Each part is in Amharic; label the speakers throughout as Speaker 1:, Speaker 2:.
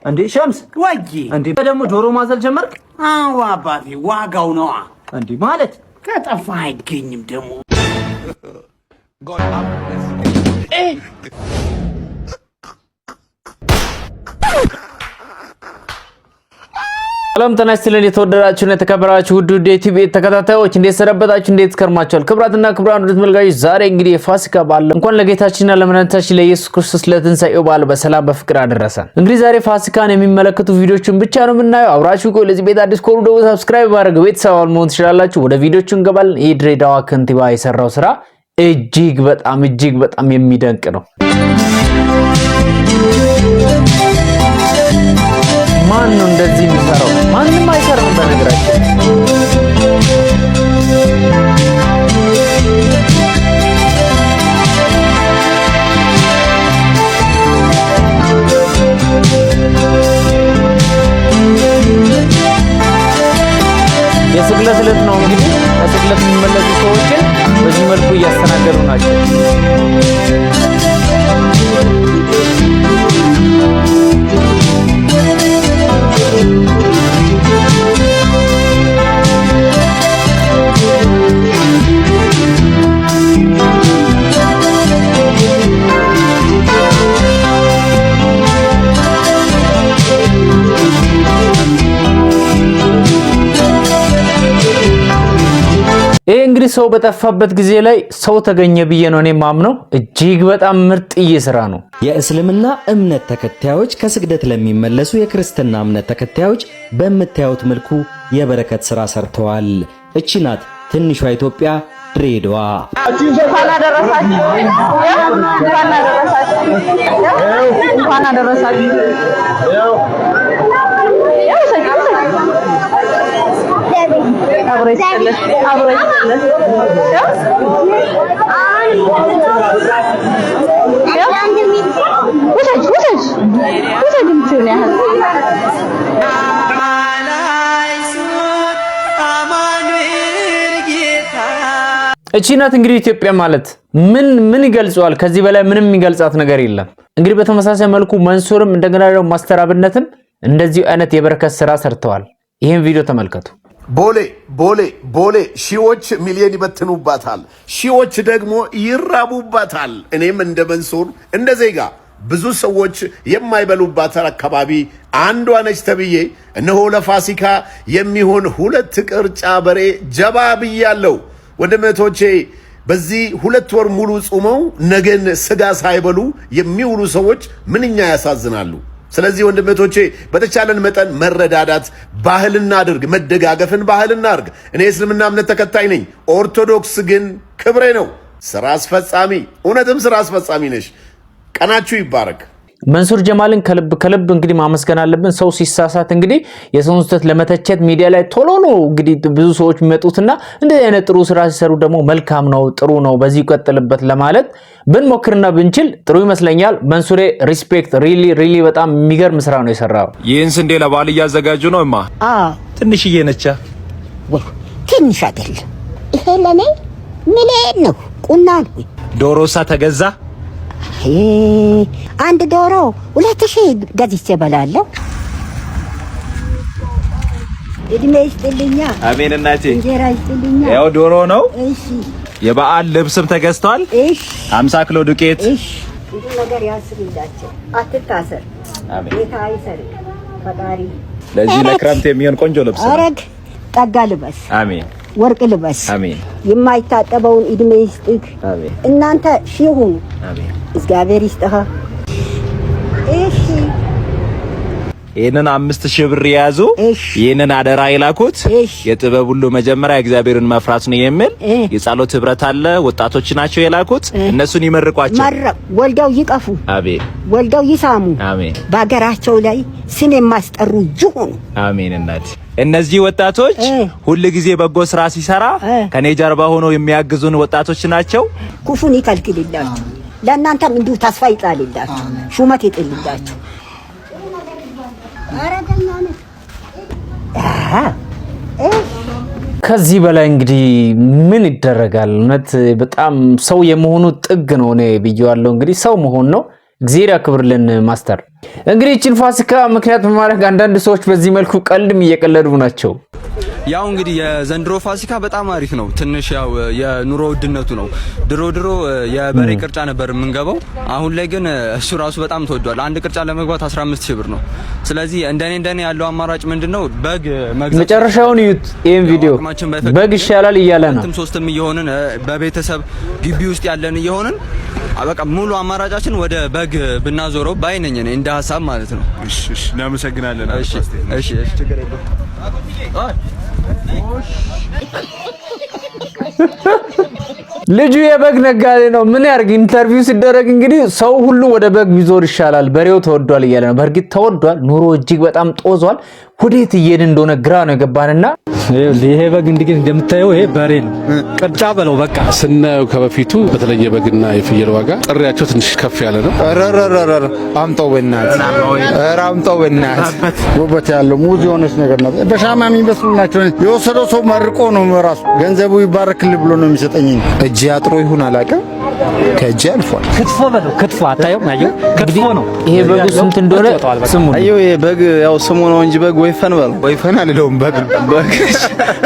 Speaker 1: እንዴ ሸምስ
Speaker 2: ወጂ
Speaker 1: እንዴ ደግሞ ዶሮ ማዘል ጀመርክ?
Speaker 2: አዎ አባቴ ዋጋው ነው
Speaker 1: እንዴ ማለት
Speaker 2: ከጠፋ አይገኝም ደግሞ
Speaker 3: ሰላም ተናስተልን የተወደዳችሁና የተከበራችሁ ውድ ዩቲዩብ ተከታታዮች እንዴት ሰነበታችሁ እንዴት ከርማችኋል ክብራትና ክብራን ወደ ተመልካቾች ዛሬ እንግዲህ የፋሲካ በዓል እንኳን ለጌታችንና ለመድኃኒታችን ለኢየሱስ ክርስቶስ ለትንሳኤው በዓል በሰላም በፍቅር አደረሰን። እንግዲህ ዛሬ ፋሲካን የሚመለከቱ ቪዲዮችን ብቻ ነው የምናየው። አብራችሁ ቆዩ። ለዚህ ቤት አዲስ ከሆኑ ደግሞ ሰብስክራይብ ማድረግ ቤተሰብ መሆን ትችላላችሁ። ወደ ቪዲዮቹ እንገባለን። ይህ ድሬዳዋ ከንቲባ የሰራው ስራ እጅግ በጣም የሚደንቅ ነው። ማን ነው እንደዚህ የሚሰራው? ማንንም አይሰራም በነገራችን። የስቅለት ዕለት ነው እንግዲህ ከስቅለት የሚመለሱ ሰዎችን በዚህ መልኩ እያስተናገዱ ናቸው። ይሄ እንግዲህ ሰው በጠፋበት ጊዜ ላይ ሰው ተገኘ ብዬ ነው እኔ ማምነው። እጅግ በጣም ምርጥ ስራ ነው።
Speaker 4: የእስልምና እምነት ተከታዮች ከስግደት ለሚመለሱ የክርስትና እምነት ተከታዮች በምታዩት መልኩ የበረከት ስራ ሰርተዋል። እቺ ናት ትንሿ ኢትዮጵያ ድሬዳዋ።
Speaker 3: እቺ ናት እንግዲህ ኢትዮጵያ ማለት ምን ይገልጿል? ከዚህ በላይ ምንም የሚገልጻት ነገር የለም። እንግዲህ በተመሳሳይ መልኩ መንሱርም እንደገና ደግሞ ማስተራብነትም እንደዚህ አይነት የበረከት ስራ ሰርተዋል። ይሄን ቪዲዮ ተመልከቱ።
Speaker 5: ቦሌ ሺዎች ሚሊዮን ይበትኑባታል፣ ሺዎች ደግሞ ይራቡባታል። እኔም እንደ መንሱር እንደ ዜጋ ብዙ ሰዎች የማይበሉባት አካባቢ አንዷ ነች ተብዬ እነሆ ለፋሲካ የሚሆን 2 ቅርጫ በሬ ጀባ ብያለሁ። ወንድሞቼ በዚህ 2 ወር ሙሉ ጾመው ነገን ስጋ ሳይበሉ የሚውሉ ሰዎች ምንኛ ያሳዝናሉ። ስለዚህ ወንድሞቼ በተቻለን መጠን መረዳዳት ባህልና አድርግ፣ መደጋገፍን ባህልና አድርግ። እኔ እስልምና እምነት ተከታይ ነኝ። ኦርቶዶክስ ግን ክብሬ ነው። ስራ አስፈጻሚ፣ እውነትም ስራ አስፈጻሚ ነሽ። ቀናችሁ ይባረክ።
Speaker 3: መንሱር ጀማልን ከልብ እንግዲህ ማመስገን አለብን። ሰው ሲሳሳት እንግዲህ የሰውን ስህተት ለመተቸት ሚዲያ ላይ ቶሎ ነው እንግዲህ ብዙ ሰዎች የሚመጡትና እንደዚህ አይነት ጥሩ ስራ ሲሰሩ ደግሞ መልካም ነው፣ ጥሩ ነው፣ በዚህ ቀጥልበት ለማለት ብንሞክርና ብንችል ጥሩ ይመስለኛል። መንሱሬ ሪስፔክት፣ ሪሊ በጣም የሚገርም ስራ ነው የሰራው።
Speaker 6: ይህን ስንዴ ለበዓል እያዘጋጁ ነው እማ? ትንሽዬ ነቻ?
Speaker 7: ትንሽ አይደል ይሄ ለኔ ምን ነው ቁና ነው።
Speaker 6: ዶሮሳ ተገዛ?
Speaker 7: አንድ ዶሮ 2000 ገዝቼ በላለሁ። እድሜ ይስጥልኛ።
Speaker 6: አሜን እናቴ።
Speaker 7: እንጀራ ይስጥልኛ።
Speaker 6: ያው ዶሮ ነው።
Speaker 7: እሺ።
Speaker 6: የበዓል ልብስም ተገዝቷል።
Speaker 7: እሺ።
Speaker 6: 50 ኪሎ ዱቄት።
Speaker 7: እሺ። ብዙ ነገር ያስብላችሁ። አትታሰር።
Speaker 6: አሜን።
Speaker 7: ጌታ ይሰር ፈጣሪ።
Speaker 6: ለዚህ ለክረምት የሚሆን ቆንጆ ልብስ ነው።
Speaker 7: አረግ ጠጋ ልበስ።
Speaker 6: አሜን።
Speaker 7: ወርቅ ልበስ።
Speaker 6: አሜን።
Speaker 7: የማይታጠበውን እድሜ ይስጥክ።
Speaker 6: አሜን።
Speaker 7: እናንተ ሺህ ሁኑ።
Speaker 6: አሜን።
Speaker 7: እግዚአብሔር ይስጥህ። እሺ።
Speaker 6: ይሄንን 5000 ብር ያዙ። ይሄንን አደራ ይላኩት። የጥበብ ሁሉ መጀመሪያ እግዚአብሔርን መፍራት ነው የሚል የጸሎት ህብረት አለ። ወጣቶች ናቸው የላኩት። እነሱን ይመርቋቸው።
Speaker 7: ወልደው ይቀፉ።
Speaker 6: አሜን።
Speaker 7: ወልደው ይሳሙ።
Speaker 6: አሜን።
Speaker 7: በአገራቸው ላይ ስም የማስጠሩ ይሁኑ።
Speaker 6: አሜን። እናት እነዚህ ወጣቶች ሁሉ ጊዜ በጎ ስራ ሲሰራ ከኔ ጀርባ ሆነው የሚያግዙን ወጣቶች ናቸው።
Speaker 7: ኩፉን ይከልክልላችሁ። ለእናንተም እንዲሁ ተስፋ ይጣልላችሁ፣ ሹመት ይጥልላችሁ።
Speaker 3: ከዚህ በላይ እንግዲህ ምን ይደረጋል? እውነት በጣም ሰው የመሆኑ ጥግ ነው። እኔ ብዬዋለሁ። እንግዲህ ሰው መሆን ነው። እግዚአብሔር ያክብርልን ማስተር። እንግዲህ እቺን ፋሲካ ምክንያት በማድረግ አንዳንድ ሰዎች በዚህ መልኩ ቀልድም እየቀለዱ ናቸው።
Speaker 8: ያው እንግዲህ የዘንድሮ ፋሲካ በጣም አሪፍ ነው። ትንሽ ያው የኑሮ ውድነቱ ነው። ድሮ የበሬ ቅርጫ ነበር የምንገባው። አሁን ላይ ግን እሱ ራሱ በጣም ተወዷል። አንድ ቅርጫ ለመግባት 15000 ብር ነው። ስለዚህ እንደኔ ያለው አማራጭ ምንድነው? በግ መግዛት። መጨረሻውን ይዩት ይሄን ቪዲዮ። በግ ይሻላል እያለ ነው። ሶስትም እየሆንን በቤተሰብ ግቢ ውስጥ ያለን እየሆንን በቃ ሙሉ አማራጫችን ወደ በግ ብናዞረው ባይነኝ ነኝ እንደ ሐሳብ ማለት ነው።
Speaker 6: እሺ እናመሰግናለን።
Speaker 8: እሺ ችግር የለውም።
Speaker 3: ልጁ የበግ ነጋዴ ነው። ምን ያርግ? ኢንተርቪው ሲደረግ እንግዲህ ሰው ሁሉ ወደ በግ ቢዞር ይሻላል፣ በሬው ተወዷል እያለ ነው። በርግጥ ተወዷል፣ ኑሮ እጅግ በጣም ጦዟል። ወዴት እየሄድን እንደሆነ ግራ ነው የገባንና
Speaker 9: ይሄ በግ እንግዲህ እንደምታየው ይሄ በሬ ነው። ቅርጫ በለው በቃ ስናየው ከበፊቱ በተለየ በግና የፍየል ዋጋ ጥሪያቸው ትንሽ ከፍ ያለ ነው።
Speaker 2: አምጣው በእናትህ ውበት ያለው ሙዝ የሆነች ነገር ነው። በሻማ የሚመስሉ ናቸው። የወሰደው ሰው መርቆ ነው ራሱ ገንዘቡ ይባረክልህ ብሎ ነው የሚሰጠኝ። እጅ አጥሮ ይሁን አላውቅም፣ ከእጅ አልፏል። ክትፎ በለው ክትፎ አታየው? አየው ክትፎ ነው።
Speaker 3: ይሄ በግ ስንት እንደሆነ ስሙ።
Speaker 2: አየው ይሄ በግ ያው ስሙ ነው እንጂ በግ ወይፈን በለው ወይፈን አልለውም። በግ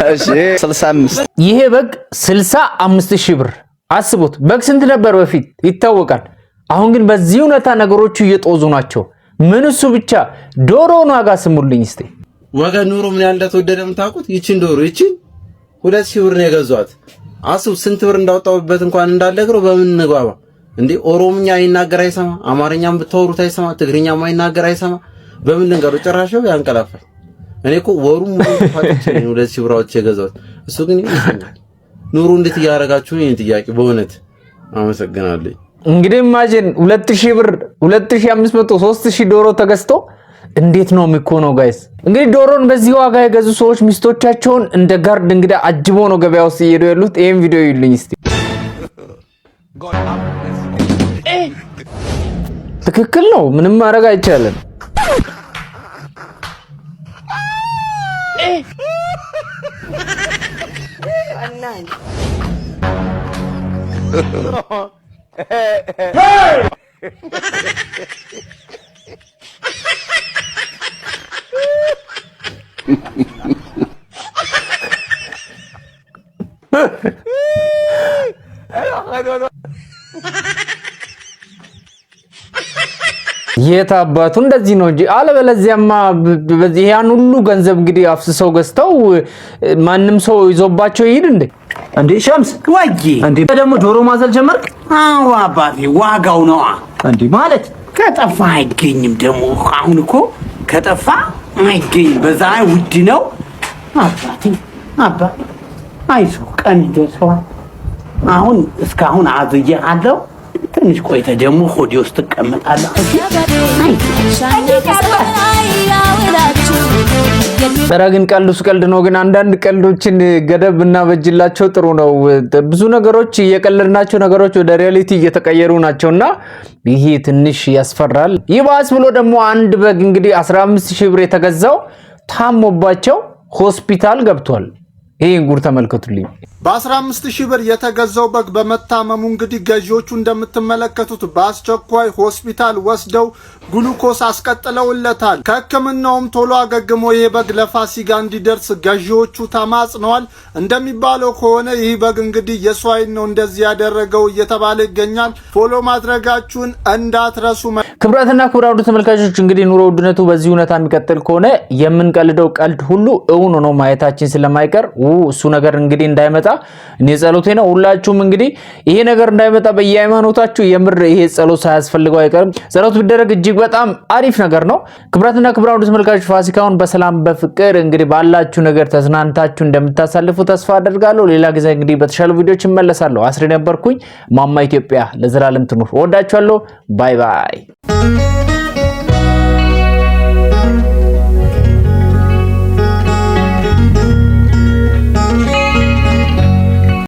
Speaker 2: እሺ 65
Speaker 3: ይሄ በግ 65000 ብር። አስቡት፣ በግ ስንት ነበር በፊት ይታወቃል። አሁን ግን በዚህ ሁኔታ ነገሮቹ እየጦዙ ናቸው። ምን እሱ ብቻ ዶሮውን ዋጋ ስሙልኝ እስቲ።
Speaker 10: ዋጋ ኑሮ ምን ያህል እንደተወደደ የምታውቁት? ይቺን ዶሮ 2000 ብር ነው የገዛኋት። አስቡ ስንት ብር እንዳወጣሁበት እንኳን እንዳልነግረው በምን እንግባባ እንዴ? ኦሮምኛ አይናገር አይሰማ፣ አማርኛም ብታወሩት አይሰማ፣ ትግርኛም አይናገር አይሰማ። በምን ልንገረው? ጭራሽው ያንቀላፋል። እኔ እኮ ወሩም ሙሉፋት ነው 2000 ብር አውጥቼ የገዛሁት። እሱ ግን ይመስለኛል ኑሮ እንዴት ያረጋችሁ ነው ጥያቄ። በእውነት አመሰግናለሁ።
Speaker 3: እንግዲህ ኢማጂን 2000 ብር 2500 3000 ዶሮ ተገዝቶ እንዴት ነው የሚኮነው ጋይስ? እንግዲህ ዶሮን በዚህ ዋጋ የገዙ ሰዎች ሚስቶቻቸውን እንደ ጋርድ እንግዲህ አጅቦ ነው ገበያ ውስጥ እየሄዱ ያሉት። ይሄን ቪዲዮ ይልኝ እስቲ። ትክክል ነው፣ ምንም ማድረግ አይቻልም። የት አባቱ እንደዚህ ነው እንጂ አለበለዚያማ በዚህ ያን ሁሉ ገንዘብ እንግዲህ አፍስሰው ገዝተው ማንም ሰው ይዞባቸው ይሄድ እንዴ?
Speaker 1: እንዴ ሸምስ
Speaker 2: ወጂ
Speaker 1: እንዴ ደግሞ ዶሮ ማዘል ጀመርክ?
Speaker 2: አዎ አባቴ ዋጋው ነው
Speaker 1: እንዴ ማለት
Speaker 2: ከጠፋ አይገኝም። ደግሞ አሁን እኮ ከጠፋ አይገኝም። በዛ ውድ ነው አባቴ አይዞህ ቀን ይደርሰዋል። አሁን እስካሁን አዝዬ አለው። ትንሽ ቆይተ ደግሞ ሆዴ ውስጥ ተቀመጣለህ።
Speaker 3: ግን ቀልዱስ ቀልድ ነው። ግን አንዳንድ ቀልዶችን ገደብ እናበጅላቸው ጥሩ ነው። ብዙ ነገሮች እየቀለድናቸው ነገሮች ወደ ሪያሊቲ እየተቀየሩ ናቸውና ይሄ ትንሽ ያስፈራል። ይባስ ብሎ ደግሞ አንድ በግ እንግዲህ 15000 ብር የተገዛው ታሞባቸው ሆስፒታል ገብቷል። ይሄን ጉር ተመልከቱልኝ።
Speaker 11: በ15000 ብር የተገዛው በግ በመታመሙ እንግዲህ ገዢዎቹ እንደምትመለከቱት በአስቸኳይ ሆስፒታል ወስደው ግሉኮስ አስቀጥለውለታል። ከሕክምናውም ቶሎ አገግሞ ይህ በግ ለፋሲካ እንዲደርስ ገዢዎቹ ተማጽነዋል። እንደሚባለው ከሆነ ይህ በግ እንግዲህ የሷይን ነው እንደዚህ ያደረገው እየተባለ ይገኛል። ፎሎ ማድረጋችሁን እንዳትረሱ።
Speaker 3: ክብራትና ክብራውድ ተመልካቾች እንግዲህ ኑሮ ውድነቱ በዚህ ሁኔታ የሚቀጥል ከሆነ የምንቀልደው ቀልድ ሁሉ እውን ሆኖ ማየታችን ስለማይቀር እሱ ነገር እንግዲህ እንዳይመጣ እኔ ጸሎቴ ነው። ሁላችሁም እንግዲህ ይሄ ነገር እንዳይመጣ በየሃይማኖታችሁ የምር ይሄ ጸሎት ሳያስፈልገው አይቀርም። ጸሎት ቢደረግ እጅግ በጣም አሪፍ ነገር ነው። ክብራትና ክብራውድ ተመልካቾች ፋሲካውን በሰላም በፍቅር እንግዲህ ባላችሁ ነገር ተዝናንታችሁ እንደምታሳልፉ ተስፋ አደርጋለሁ። ሌላ ጊዜ እንግዲህ በተሻሉ ቪዲዮዎች እመለሳለሁ። አስሬ ነበርኩኝ። ማማ ኢትዮጵያ ለዘላለም ትኑር። ወዳችኋለሁ። ባይ ባይ።